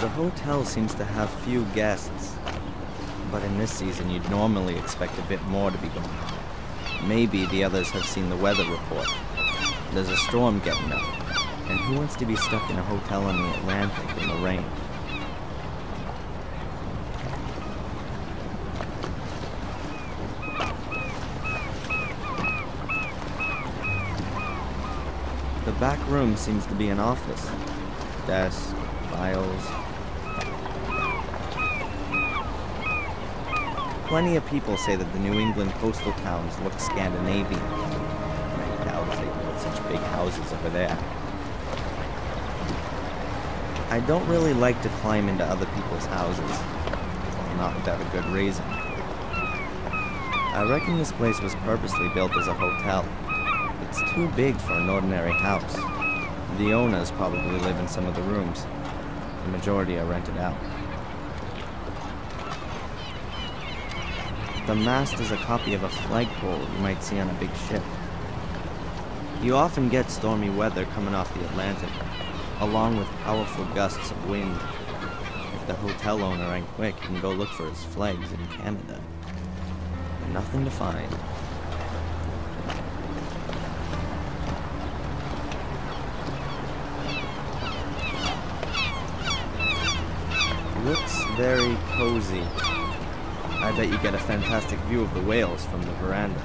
The hotel seems to have few guests, but in this season you'd normally expect a bit more to be going on. Maybe the others have seen the weather report. There's a storm getting up, and who wants to be stuck in a hotel in the Atlantic in the rain? The back room seems to be an office. Desk, files. Plenty of people say that the New England coastal towns look Scandinavian. I doubt they built such big houses over there. I don't really like to climb into other people's houses. Well, not without a good reason. I reckon this place was purposely built as a hotel. It's too big for an ordinary house. The owners probably live in some of the rooms. The majority are rented out. The mast is a copy of a flagpole you might see on a big ship. You often get stormy weather coming off the Atlantic, along with powerful gusts of wind. If the hotel owner ain't quick, he can go look for his flags in Canada. Nothing to find. Looks very cozy. I bet you get a fantastic view of the whales from the veranda.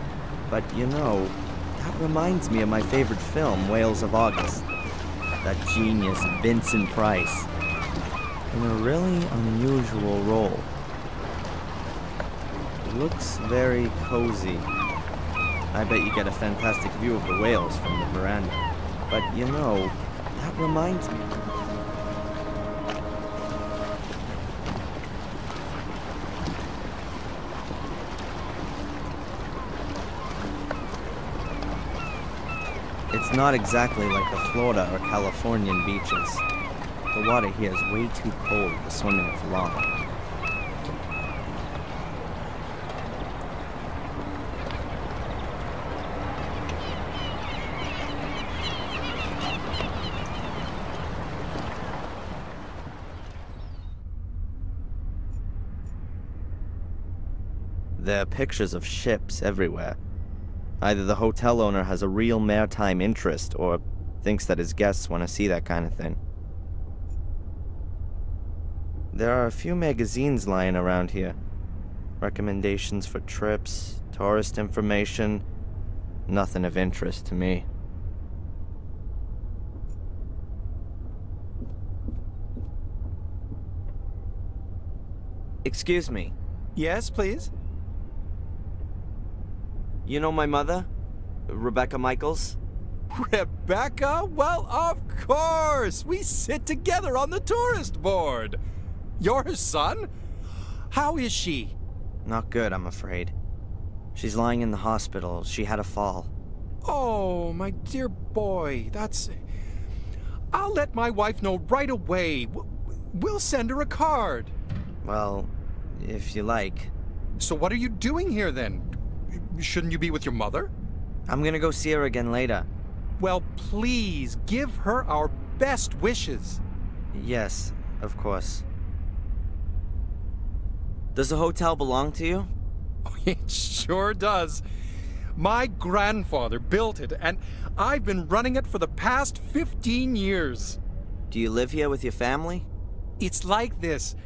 But you know, that reminds me of my favorite film, Whales of August. That genius Vincent Price, in a really unusual role. Looks very cozy. I bet you get a fantastic view of the whales from the veranda. But you know, that reminds me. It's not exactly like the Florida or Californian beaches. The water here is way too cold to swim in it for long. There are pictures of ships everywhere. Either the hotel owner has a real maritime interest or thinks that his guests want to see that kind of thing. There are a few magazines lying around here. Recommendations for trips, tourist information, nothing of interest to me. Excuse me. Yes, please? You know my mother? Rebecca Michaels? Rebecca? Well, of course! We sit together on the tourist board! You're her son? How is she? Not good, I'm afraid. She's lying in the hospital. She had a fall. Oh, my dear boy, that's... I'll let my wife know right away. We'll send her a card. Well, if you like. So what are you doing here, then? Shouldn't you be with your mother? I'm gonna go see her again later. Well, please, give her our best wishes. Yes, of course. Does the hotel belong to you? Oh, it sure does. My grandfather built it, and I've been running it for the past 15 years. Do you live here with your family? It's like this.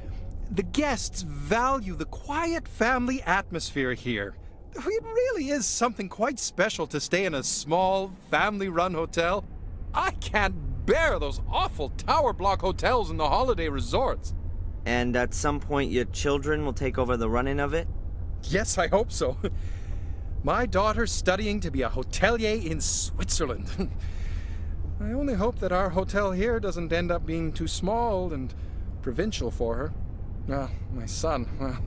The guests value the quiet family atmosphere here. It really is something quite special to stay in a small, family-run hotel. I can't bear those awful tower block hotels in the holiday resorts. And at some point your children will take over the running of it? Yes, I hope so. My daughter's studying to be a hotelier in Switzerland. I only hope that our hotel here doesn't end up being too small and provincial for her. Well, my son, well,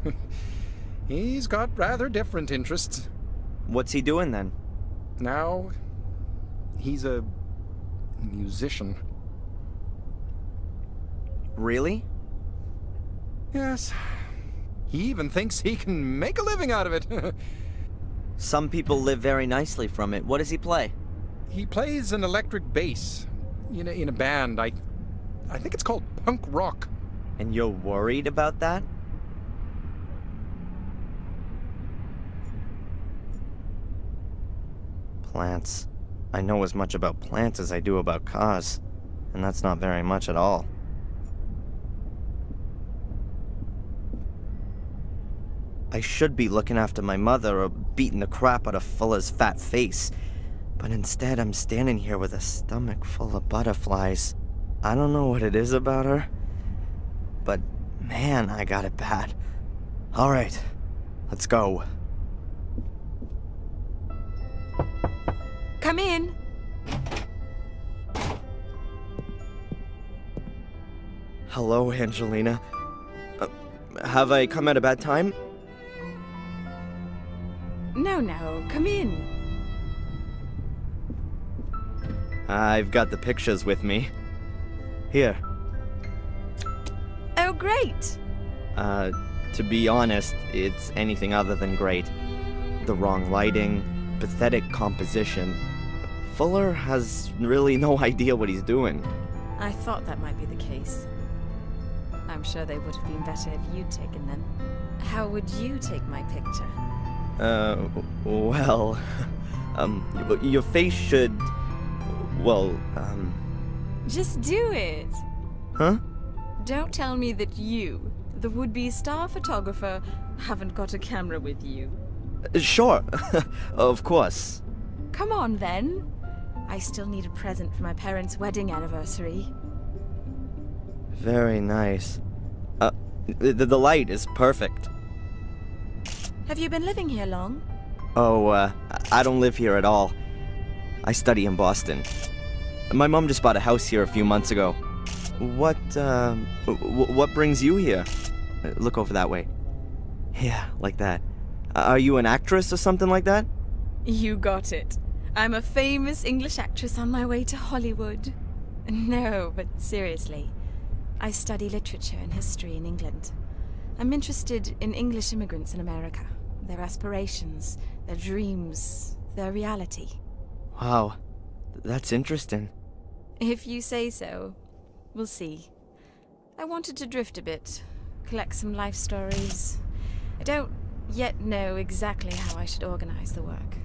he's got rather different interests. What's he doing then? Now, he's a musician. Really? Yes. He even thinks he can make a living out of it. Some people live very nicely from it. What does he play? He plays an electric bass in a band. I think it's called punk rock. And you're worried about that? Plants. I know as much about plants as I do about cars, and that's not very much at all. I should be looking after my mother or beating the crap out of Fuller's fat face, but instead I'm standing here with a stomach full of butterflies. I don't know what it is about her, but man, I got it bad. All right, let's go. Come in. Hello, Angelina. Have I come at a bad time? No, come in. I've got the pictures with me. Here. Oh, great. To be honest, it's anything other than great. The wrong lighting, pathetic composition. Fuller has really no idea what he's doing. I thought that might be the case. I'm sure they would have been better if you'd taken them. How would you take my picture? Well, your face should, well, Just do it. Huh? Don't tell me that you, the would-be star photographer, haven't got a camera with you. Sure, of course. Come on, then. I still need a present for my parents' wedding anniversary. Very nice. The light is perfect. Have you been living here long? Oh, I don't live here at all. I study in Boston. My mom just bought a house here a few months ago. What brings you here? Look over that way. Yeah, like that. Are you an actress or something like that? You got it. I'm a famous English actress on my way to Hollywood. No, but seriously. I study literature and history in England. I'm interested in English immigrants in America. Their aspirations, their dreams, their reality. Wow, that's interesting. If you say so. We'll see. I wanted to drift a bit, collect some life stories. I don't yet know exactly how I should organize the work.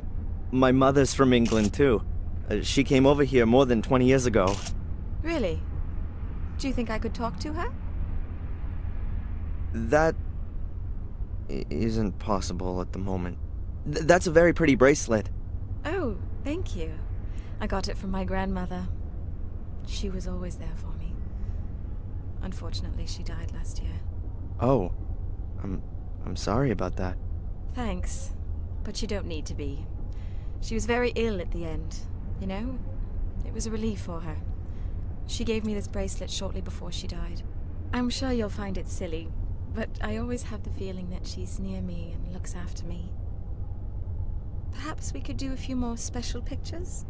My mother's from England, too. She came over here more than 20 years ago. Really? Do you think I could talk to her? That isn't possible at the moment. That's a very pretty bracelet. Oh, thank you. I got it from my grandmother. She was always there for me. Unfortunately, she died last year. Oh, I'm sorry about that. Thanks, but you don't need to be. She was very ill at the end, you know? It was a relief for her. She gave me this bracelet shortly before she died. I'm sure you'll find it silly, but I always have the feeling that she's near me and looks after me. Perhaps we could do a few more special pictures?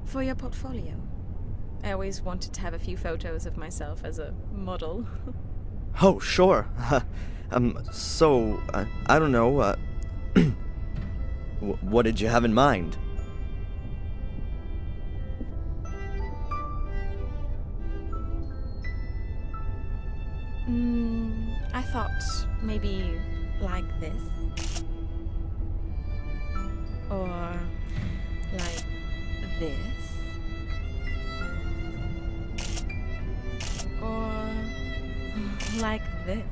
For your portfolio. I always wanted to have a few photos of myself as a model. Oh, sure. I don't know, what did you have in mind? I thought maybe like this. Or like this. Or like this.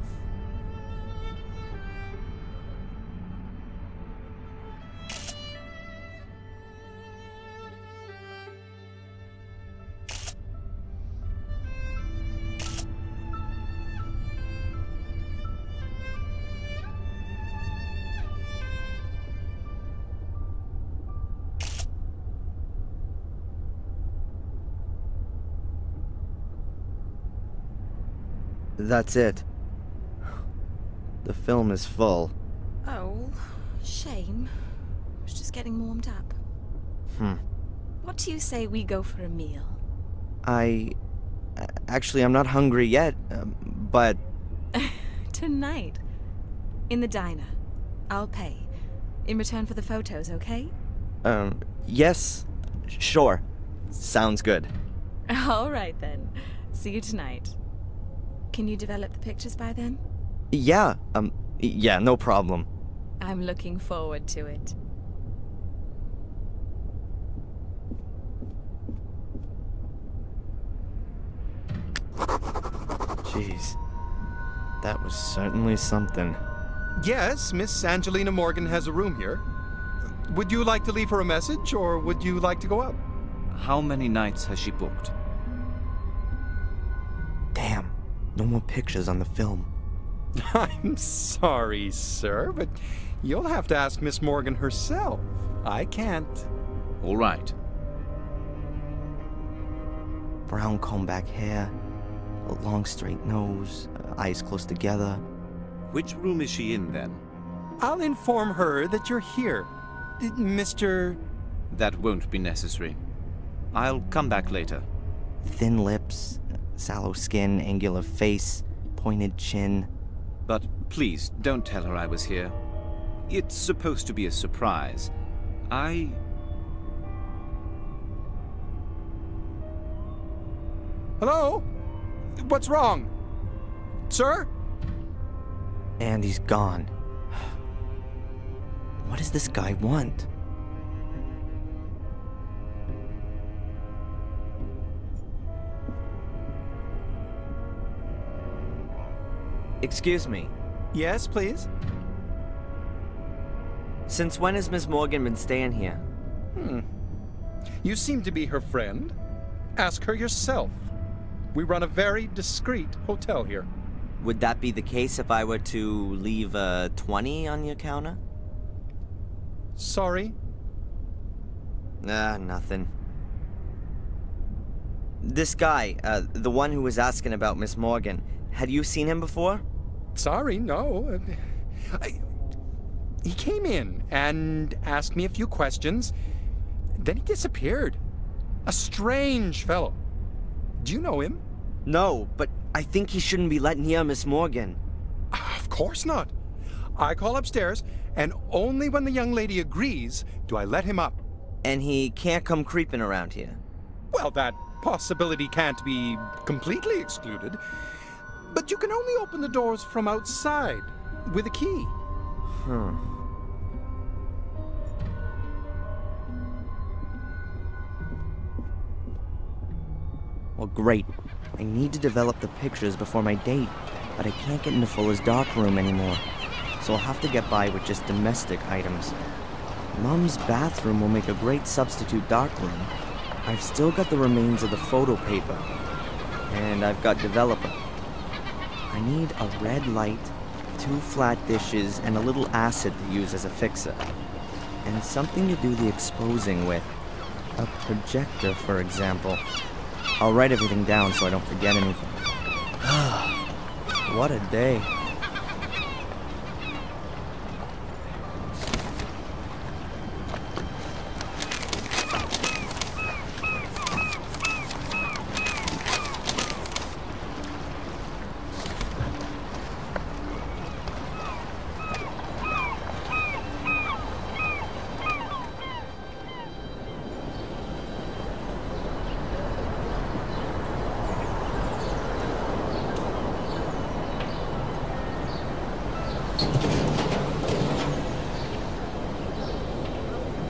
That's it. The film is full. Oh, shame. I was just getting warmed up. What do you say we go for a meal? Actually, I'm not hungry yet, but... Tonight. In the diner. I'll pay. In return for the photos, okay? Yes. Sure. Sounds good. All right, then. See you tonight. Can you develop the pictures by then? Yeah, yeah, no problem. I'm looking forward to it. Jeez. That was certainly something. Yes, Miss Angelina Morgan has a room here. Would you like to leave her a message, or would you like to go up? How many nights has she booked? Damn, no more pictures on the film. I'm sorry, sir, but you'll have to ask Miss Morgan herself. I can't. All right. Brown comb-back hair, a long straight nose, eyes close together. Which room is she in, then? I'll inform her that you're here. Mr. That won't be necessary. I'll come back later. Thin lips, sallow skin, angular face, pointed chin. But please, don't tell her I was here. It's supposed to be a surprise. Hello? What's wrong? Sir? And he's gone. What does this guy want? Excuse me. Yes, please? Since when has Miss Morgan been staying here? You seem to be her friend. Ask her yourself. We run a very discreet hotel here. Would that be the case if I were to leave a 20 on your counter? Sorry? Nothing. This guy, the one who was asking about Miss Morgan, had you seen him before? Sorry, no. He came in and asked me a few questions. Then he disappeared. A strange fellow. Do you know him? No, but I think he shouldn't be letting near Miss Morgan. Of course not. I call upstairs, and only when the young lady agrees do I let him up. And he can't come creeping around here. Well, that possibility can't be completely excluded. But you can only open the doors from outside with a key. Well, great. I need to develop the pictures before my date, but I can't get into Fuller's darkroom anymore. So I'll have to get by with just domestic items. Mom's bathroom will make a great substitute darkroom. I've still got the remains of the photo paper. And I've got developer. I need a red light, 2 flat dishes, and a little acid to use as a fixer. And something to do the exposing with. A projector, for example. I'll write everything down so I don't forget anything. What a day.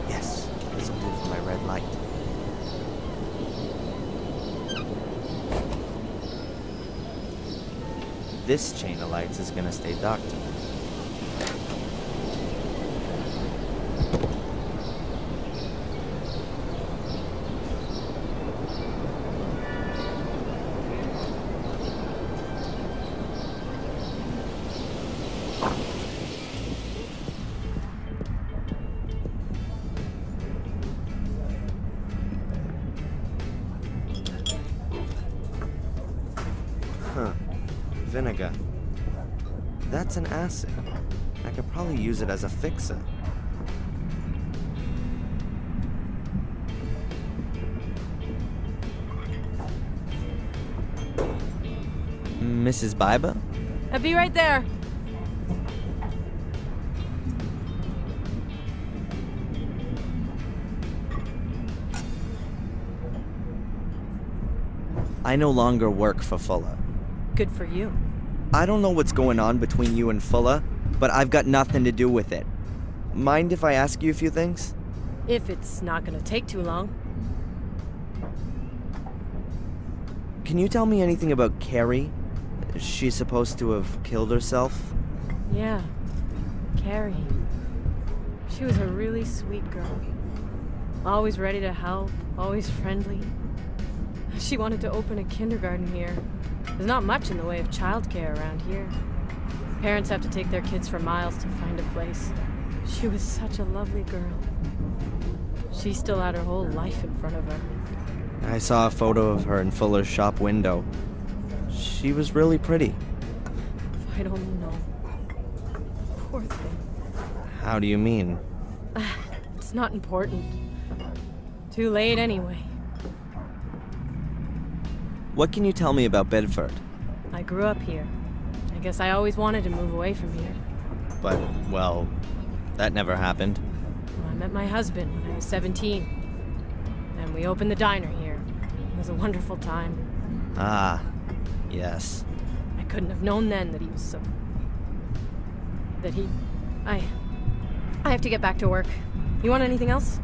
Yes, this will do for my red light. This chain of lights is gonna stay dark tonight. Vinegar. That's an acid. I could probably use it as a fixer. Mrs. Biber? I'll be right there. I no longer work for Fuller. Good for you. I don't know what's going on between you and Fulla, but I've got nothing to do with it. Mind if I ask you a few things? If it's not gonna take too long. Can you tell me anything about Carrie? She's supposed to have killed herself? Yeah, Carrie. She was a really sweet girl. Always ready to help, always friendly. She wanted to open a kindergarten here. There's not much in the way of childcare around here. Parents have to take their kids for miles to find a place. She was such a lovely girl. She still had her whole life in front of her. I saw a photo of her in Fuller's shop window. She was really pretty. If I'd only known. Poor thing. How do you mean? It's not important. Too late anyway. What can you tell me about Bedford? I grew up here. I guess I always wanted to move away from here. But, well, that never happened. I met my husband when I was 17. And we opened the diner here. It was a wonderful time. Ah, yes. I couldn't have known then that he was so... I have to get back to work. You want anything else?